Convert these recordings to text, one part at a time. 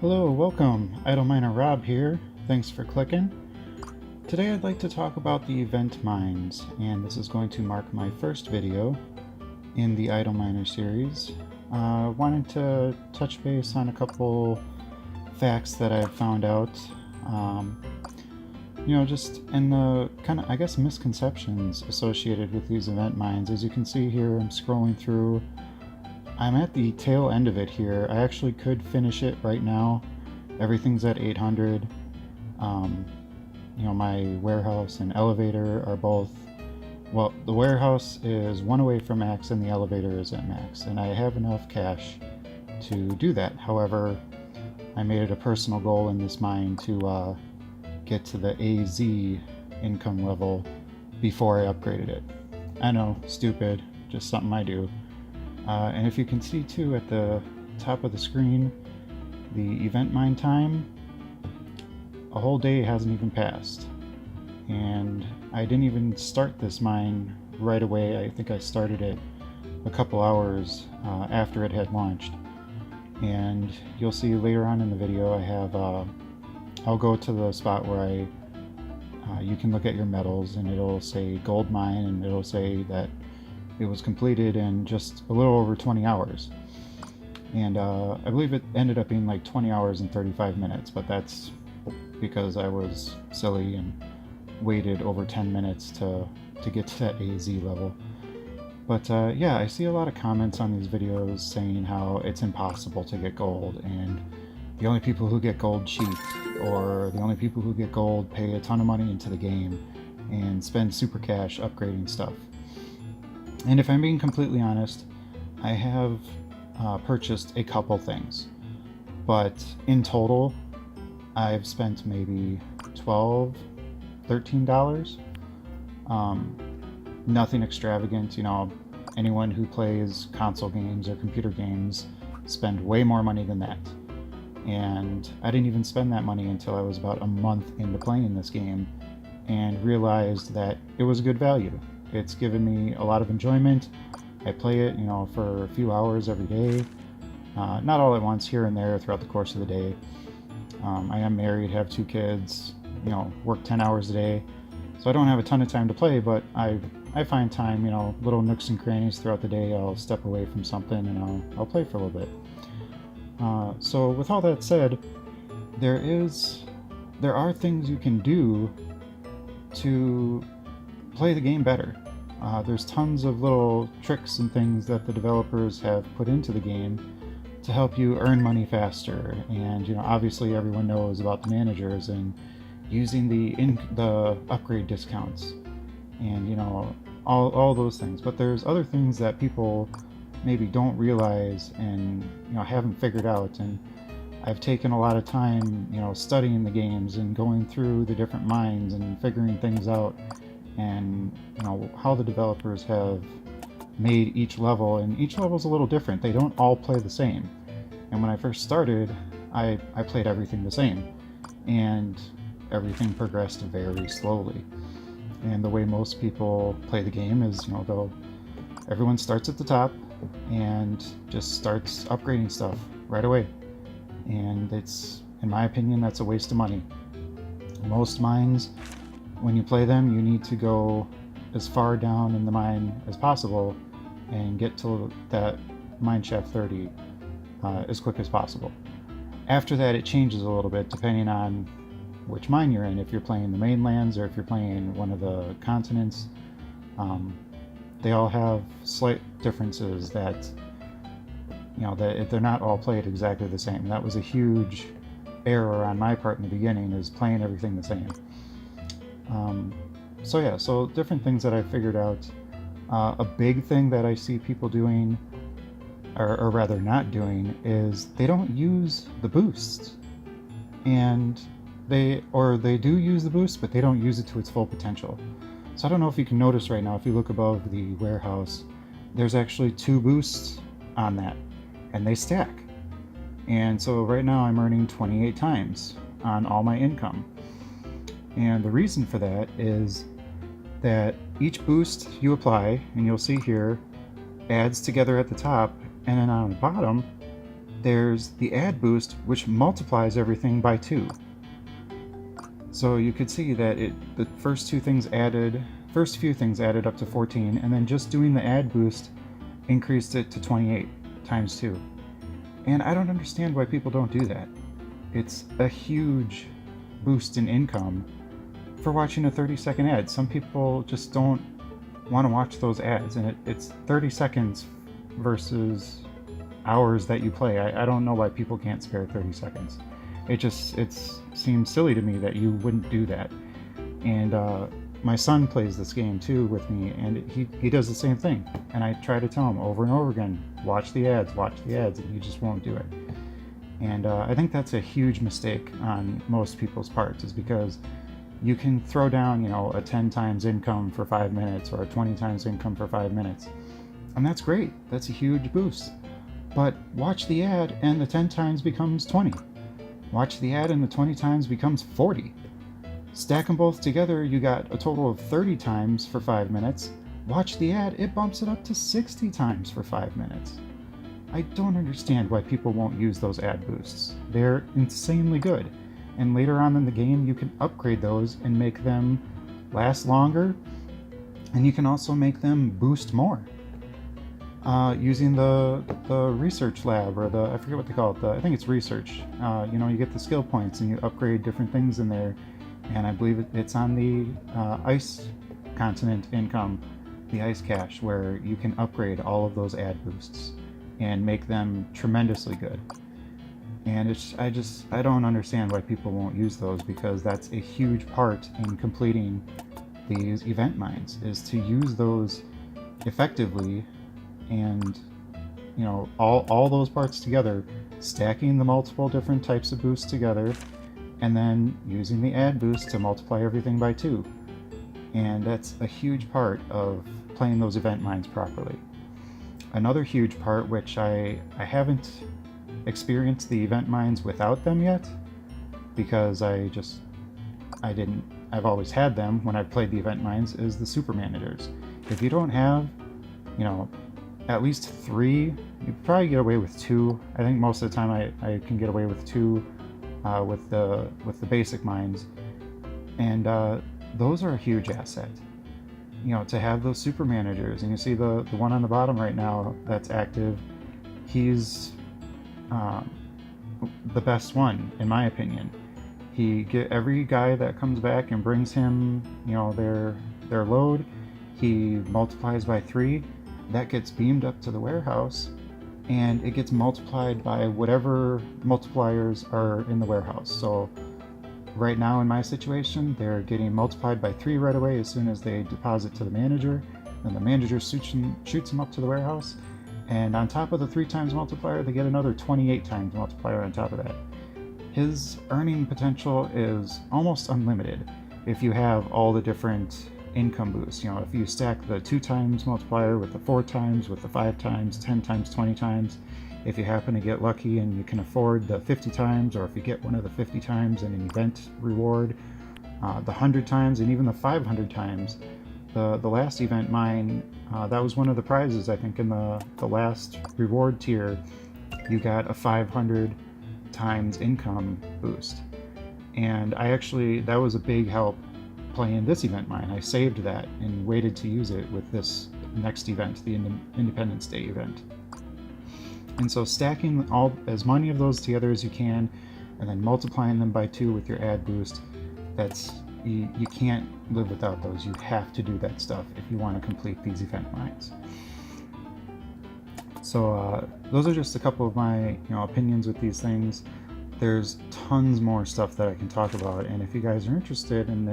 Hello, welcome. Idle Miner Rob here. Thanks for clicking. Today I'd like to talk about the event mines, and this is going to mark my first video in the Idle Miner series. Wanted to touch base on a couple facts that I've found out, just in the kind of, I guess, misconceptions associated with these event mines. As you can see here, I'm scrolling through. I'm at the tail end of it here. I actually could finish it right now. Everything's at 800. My warehouse and elevator are both, well, the warehouse is one away from max and the elevator is at max, and I have enough cash to do that. However, I made it a personal goal in this mine to get to the AZ income level before I upgraded it. I know, stupid, just something I do. And if you can see too at the top of the screen, the event mine time, a whole day hasn't even passed. And I didn't even start this mine right away. I think I started it a couple hours after it had launched. And you'll see later on in the video I have, I'll go to the spot where you can look at your medals and it'll say gold mine and it'll say that it was completed in just a little over 20 hours. And I believe it ended up being like 20 hours and 35 minutes, but that's because I was silly and waited over 10 minutes to get to that AZ level. But yeah, I see a lot of comments on these videos saying how it's impossible to get gold, and the only people who get gold cheat, or the only people who get gold pay a ton of money into the game and spend super cash upgrading stuff. And if I'm being completely honest, I have purchased a couple things, but in total, I've spent maybe $12, $13. Nothing extravagant. Anyone who plays console games or computer games spend way more money than that. And I didn't even spend that money until I was about a month into playing this game and realized that it was good value. It's given me a lot of enjoyment. I play it, for a few hours every day. Not all at once, here and there throughout the course of the day. I am married, have 2 kids, work 10 hours a day. So I don't have a ton of time to play, but I find time, little nooks and crannies throughout the day. I'll step away from something and I'll play for a little bit. So with all that said, there are things you can do to play the game better. There's tons of little tricks and things that the developers have put into the game to help you earn money faster. And obviously everyone knows about the managers and using the upgrade discounts and all those things. But there's other things that people maybe don't realize and haven't figured out. And I've taken a lot of time studying the games and going through the different mines and figuring things out, and how the developers have made each level, and each level is a little different. They don't all play the same. And when I first started, I played everything the same, and everything progressed very slowly. And the way most people play the game is, everyone starts at the top and just starts upgrading stuff right away. And it's, in my opinion, that's a waste of money. Most mines, when you play them, you need to go as far down in the mine as possible and get to that mine shaft 30 as quick as possible. After that, it changes a little bit depending on which mine you're in. If you're playing the mainlands or if you're playing one of the continents, they all have slight differences that they're not all played exactly the same. That was a huge error on my part in the beginning, is playing everything the same. So different things that I figured out. A big thing that I see people doing, or rather not doing, is they don't use the boosts. And they do use the boost, but they don't use it to its full potential. So I don't know if you can notice right now, if you look above the warehouse, there's actually 2 boosts on that, and they stack. And so right now I'm earning 28 times on all my income. And the reason for that is that each boost you apply, and you'll see here, adds together at the top, and then on the bottom, there's the add boost, which multiplies everything by 2. So you could see that the first few things added up to 14, and then just doing the add boost increased it to 28 times 2. And I don't understand why people don't do that. It's a huge boost in income for watching a 30-second ad. Some people just don't want to watch those ads, and it's 30 seconds versus hours that you play. I don't know why people can't spare 30 seconds. It seems silly to me that you wouldn't do that. And my son plays this game too with me, and he does the same thing. And I try to tell him over and over again, watch the ads, and he just won't do it. And I think that's a huge mistake on most people's parts, is because you can throw down, a 10 times income for 5 minutes or a 20 times income for 5 minutes. And that's great. That's a huge boost. But watch the ad and the 10 times becomes 20. Watch the ad and the 20 times becomes 40. Stack them both together, you got a total of 30 times for 5 minutes. Watch the ad, it bumps it up to 60 times for 5 minutes. I don't understand why people won't use those ad boosts. They're insanely good. And later on in the game, you can upgrade those and make them last longer. And you can also make them boost more. Using the research lab, or I forget what they call it, I think it's research. You get the skill points and you upgrade different things in there. And I believe it's on the ice continent income, the ice cache, where you can upgrade all of those ad boosts and make them tremendously good. And I don't understand why people won't use those, because that's a huge part in completing these event mines, is to use those effectively. And all those parts together, stacking the multiple different types of boosts together, and then using the add boost to multiply everything by 2. And that's a huge part of playing those event mines properly. Another huge part, which I haven't experienced the event mines without them yet, because I've always had them when I've played the event mines, is the super managers. If you don't have, at least 3, you probably get away with 2. I think most of the time I can get away with 2 with the basic mines, and those are a huge asset. To have those super managers, and you see the one on the bottom right now that's active. He's the best one, in my opinion. Every guy that comes back and brings him, their load, he multiplies by 3. That gets beamed up to the warehouse, and it gets multiplied by whatever multipliers are in the warehouse. So right now in my situation, they're getting multiplied by 3 right away as soon as they deposit to the manager, and the manager shoots them up to the warehouse. And on top of the 3 times multiplier, they get another 28 times multiplier on top of that. His earning potential is almost unlimited if you have all the different income boosts. If you stack the 2 times multiplier with the 4 times, with the 5 times, 10 times, 20 times, if you happen to get lucky and you can afford the 50 times, or if you get one of the 50 times in an event reward, the 100 times, and even the 500 times. The last event mine, that was one of the prizes, I think, in the last reward tier. You got a 500 times income boost. And that was a big help playing this event mine. I saved that and waited to use it with this next event, the Independence Day event. And so stacking as many of those together as you can, and then multiplying them by 2 with your ad boost, you can't live without those. You have to do that stuff if you want to complete these event mines. So those are just a couple of my opinions with these things. There's tons more stuff that I can talk about, and if you guys are interested in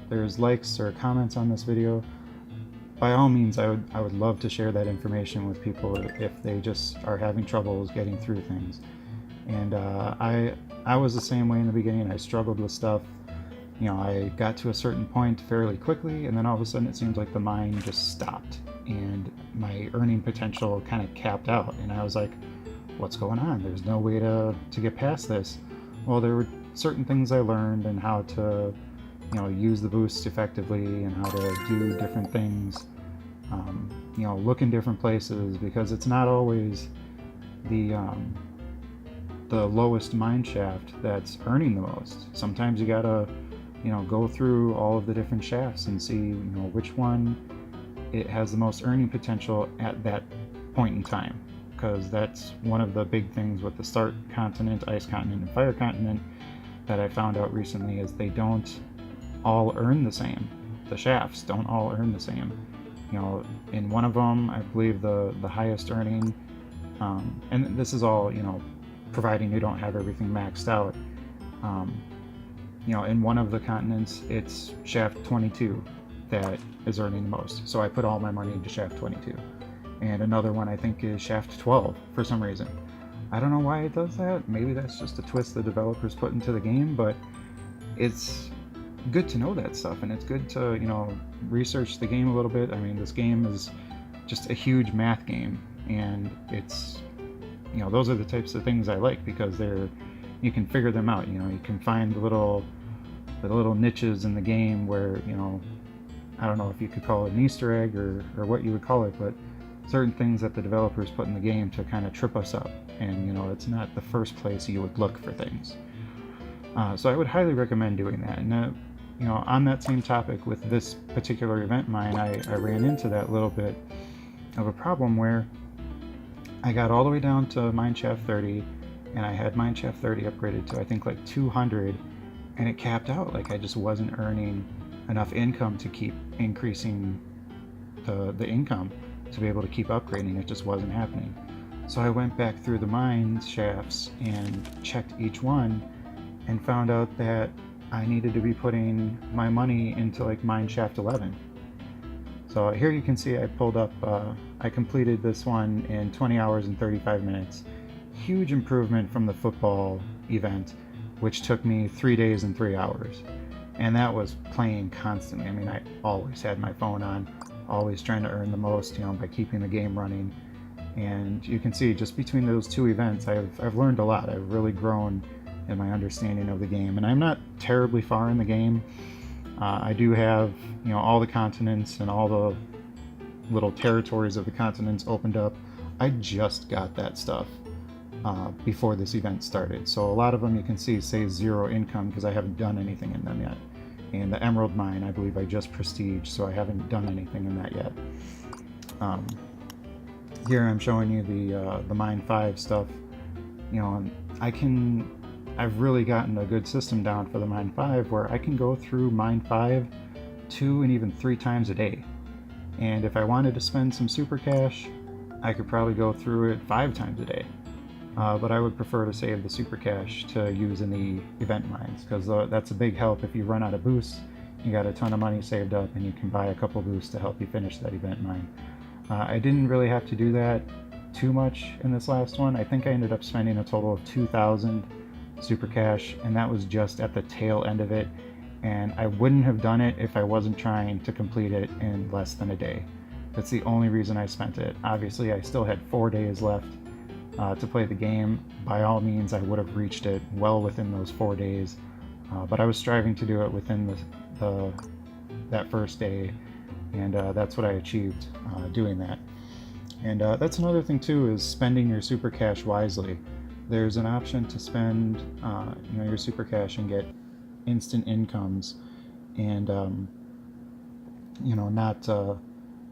there's likes or comments on this video, by all means, I would love to share that information with people if they just are having troubles getting through things. And I was the same way in the beginning. I struggled with stuff. I got to a certain point fairly quickly, and then all of a sudden it seems like the mine just stopped, and my earning potential kind of capped out. And I was like, what's going on? There's no way to get past this. Well, there were certain things I learned, and how to use the boost effectively, and how to do different things. Look in different places, because it's not always the lowest mine shaft that's earning the most. Sometimes you gotta, go through all of the different shafts and see, which one it has the most earning potential at that point in time. Because that's one of the big things with the start continent, ice continent, and fire continent that I found out recently is they don't all earn the same. The shafts don't all earn the same. In one of them, I believe the highest earning, and this is all, providing you don't have everything maxed out. In one of the continents, it's shaft 22 that is earning the most. So I put all my money into shaft 22. And another one I think is shaft 12 for some reason. I don't know why it does that. Maybe that's just a twist the developers put into the game, but it's good to know that stuff, and it's good to, research the game a little bit. I mean, this game is just a huge math game, and it's, those are the types of things I like because you can figure them out. You can find the little niches in the game where, I don't know if you could call it an Easter egg or what you would call it, but certain things that the developers put in the game to kind of trip us up, and it's not the first place you would look for things. So I would highly recommend doing that. And on that same topic with this particular event mine, I ran into that little bit of a problem where I got all the way down to mine shaft 30, and I had mine shaft 30 upgraded to I think like 200, and it capped out. Like I just wasn't earning enough income to keep increasing the income to be able to keep upgrading. It just wasn't happening. So I went back through the mine shafts and checked each one and found out that I needed to be putting my money into like mine shaft 11. So here you can see I pulled up, I completed this one in 20 hours and 35 minutes. Huge improvement from the football event, which took me 3 days and 3 hours. And that was playing constantly. I mean, I always had my phone on, always trying to earn the most, by keeping the game running. And you can see just between those two events, I've learned a lot. I've really grown in my understanding of the game, and I'm not terribly far in the game. I do have, all the continents and all the little territories of the continents opened up. I just got that stuff before this event started, so a lot of them you can see say 0 income because I haven't done anything in them yet. And the emerald mine, I believe I just prestige, so I haven't done anything in that yet. Here I'm showing you the mine 5 stuff, and I've really gotten a good system down for the mine 5 where I can go through mine 5 2 and even 3 times a day. And if I wanted to spend some super cash, I could probably go through it 5 times a day. But I would prefer to save the super cash to use in the event mines, because that's a big help. If you run out of boosts, you got a ton of money saved up and you can buy a couple boosts to help you finish that event mine. I didn't really have to do that too much in this last one. I think I ended up spending a total of 2,000 super cash, and that was just at the tail end of it, and I wouldn't have done it if I wasn't trying to complete it in less than a day. That's the only reason I spent it. Obviously I still had 4 days left to play the game. By all means I would have reached it well within those 4 days, but I was striving to do it within that first day, and that's what I achieved doing that. And that's another thing too, is spending your super cash wisely. There's an option to spend your super cash and get instant incomes, and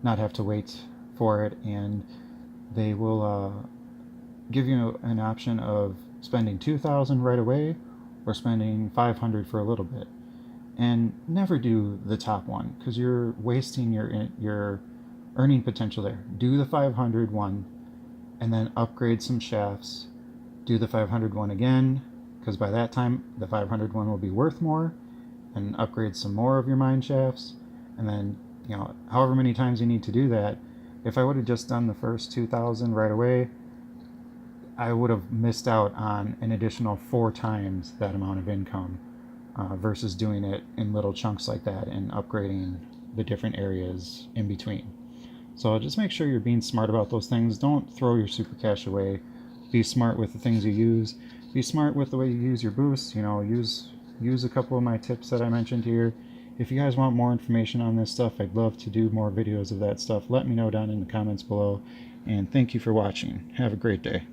not have to wait for it, and they will give you an option of spending 2,000 right away or spending 500 for a little bit. And never do the top one because you're wasting your earning potential there. Do the 500 one and then upgrade some shafts. Do the 500 one again, because by that time the 500 one will be worth more, and upgrade some more of your mine shafts, and then however many times you need to do that. If I would have just done the first 2,000 right away, I would have missed out on an additional 4 times that amount of income, versus doing it in little chunks like that and upgrading the different areas in between. So just make sure you're being smart about those things. Don't throw your super cash away. Be smart with the things you use. Be smart with the way you use your boosts. Use a couple of my tips that I mentioned here. If you guys want more information on this stuff, I'd love to do more videos of that stuff. Let me know down in the comments below. And thank you for watching. Have a great day.